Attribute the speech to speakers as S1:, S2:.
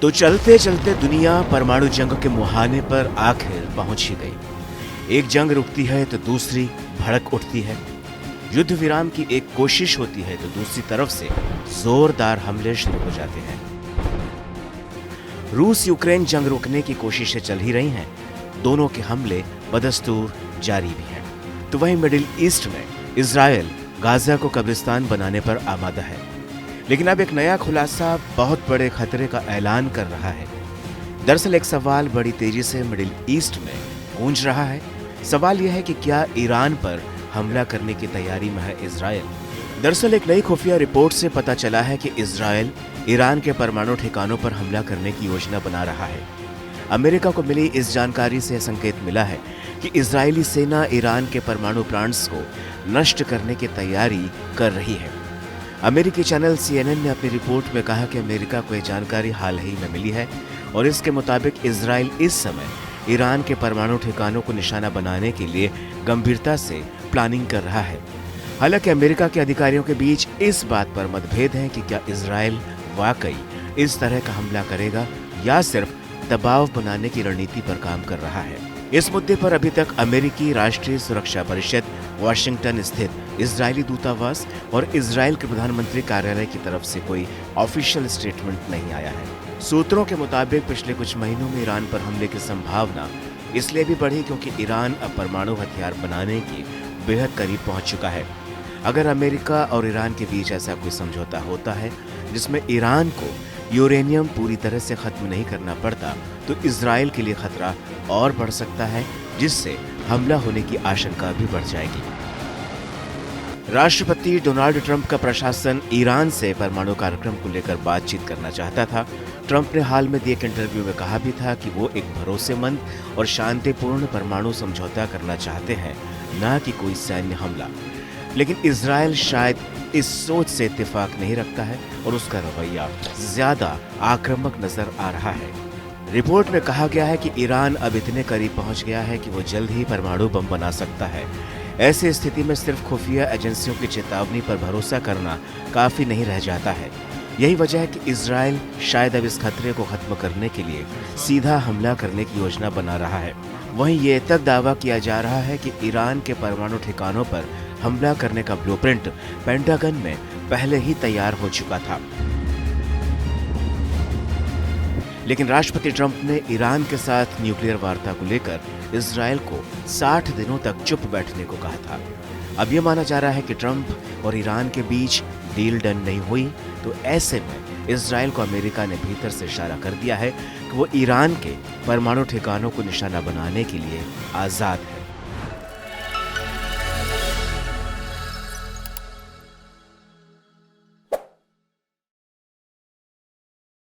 S1: तो चलते चलते दुनिया परमाणु जंग के मुहाने पर आखिर पहुंच ही गई। एक जंग रुकती है तो दूसरी भड़क उठती है। युद्ध विराम की एक कोशिश होती है तो दूसरी तरफ से जोरदार हमले शुरू हो जाते हैं। रूस यूक्रेन जंग रोकने की कोशिशें चल ही रही हैं। दोनों के हमले बदस्तूर जारी भी हैं। तो वहीं मिडिल ईस्ट में इजराइल गाजा को कब्रिस्तान बनाने पर आमादा है। लेकिन अब एक नया खुलासा बहुत बड़े खतरे का ऐलान कर रहा है। दरअसल एक सवाल बड़ी तेजी से मिडिल ईस्ट में गूंज रहा है। सवाल यह है कि क्या ईरान पर हमला करने की तैयारी में है इजराइल। दरअसल एक नई खुफिया रिपोर्ट से पता चला है कि इजराइल ईरान के परमाणु ठिकानों पर हमला करने की योजना बना रहा है। अमेरिका को मिली इस जानकारी से संकेत मिला है कि इजरायली सेना ईरान के परमाणु प्लांट्स को नष्ट करने की तैयारी कर रही है। अमेरिकी चैनल CNN ने अपनी रिपोर्ट में कहा कि अमेरिका को यह जानकारी हाल ही में मिली है और इसके मुताबिक इजराइल इस समय ईरान के परमाणु ठिकानों को निशाना बनाने के लिए गंभीरता से प्लानिंग कर रहा है। हालांकि अमेरिका के अधिकारियों के बीच इस बात पर मतभेद है कि क्या इजराइल वाकई इस तरह का हमला करेगा या सिर्फ दबाव बनाने की रणनीति पर काम कर रहा है। इस मुद्दे पर अभी तक अमेरिकी राष्ट्रीय सुरक्षा परिषद, वाशिंगटन स्थित इजरायली दूतावास और इजराइल के प्रधानमंत्री कार्यालय की तरफ से कोई ऑफिशियल स्टेटमेंट नहीं आया है। सूत्रों के मुताबिक पिछले कुछ महीनों में ईरान पर हमले की संभावना इसलिए भी बढ़ी क्योंकि ईरान अब परमाणु हथियार बनाने के बेहद करीब पहुंच चुका है। अगर अमेरिका और ईरान के बीच ऐसा कोई समझौता होता है जिसमें ईरान को यूरेनियम पूरी तरह से खत्म नहीं करना पड़ता, तो इजराइल के लिए खतरा और बढ़ सकता है, जिससे हमला होने की आशंका भी बढ़ जाएगी। राष्ट्रपति डोनाल्ड ट्रंप का प्रशासन ईरान से परमाणु कार्यक्रम को लेकर बातचीत करना चाहता था। ट्रंप ने हाल में दिए एक इंटरव्यू में कहा भी था कि वो एक भरोसेमंद और शांतिपूर्ण परमाणु समझौता करना चाहते हैं, न कि कोई सैन्य हमला। लेकिन इजराइल शायद इस सोच से इत्तेफाक नहीं रखता है और उसका रवैया ज्यादा आक्रामक नजर आ रहा है। रिपोर्ट में कहा गया है कि ईरान अब इतने करीब पहुंच गया है कि वो जल्द ही परमाणु बम बना सकता है। ऐसी स्थिति में सिर्फ खुफिया एजेंसियों की चेतावनी पर भरोसा करना काफी नहीं रह जाता है। यही वजह है कि इजराइल शायद अब इस खतरे को खत्म करने के लिए सीधा हमला करने की योजना बना रहा है। वहीं ये तक दावा किया जा रहा है कि ईरान के परमाणु ठिकानों पर हमला करने का ब्लूप्रिंट पेंटागन में पहले ही तैयार हो चुका था। लेकिन राष्ट्रपति ट्रंप ने ईरान के साथ न्यूक्लियर वार्ता को लेकर इजराइल को 60 दिनों तक चुप बैठने को कहा था। अब यह माना जा रहा है कि ट्रंप और ईरान के बीच डील डन नहीं हुई, तो ऐसे में इजराइल को अमेरिका ने भीतर से इशारा कर दिया है कि वो ईरान के परमाणु ठिकानों को निशाना बनाने के लिए आजाद है।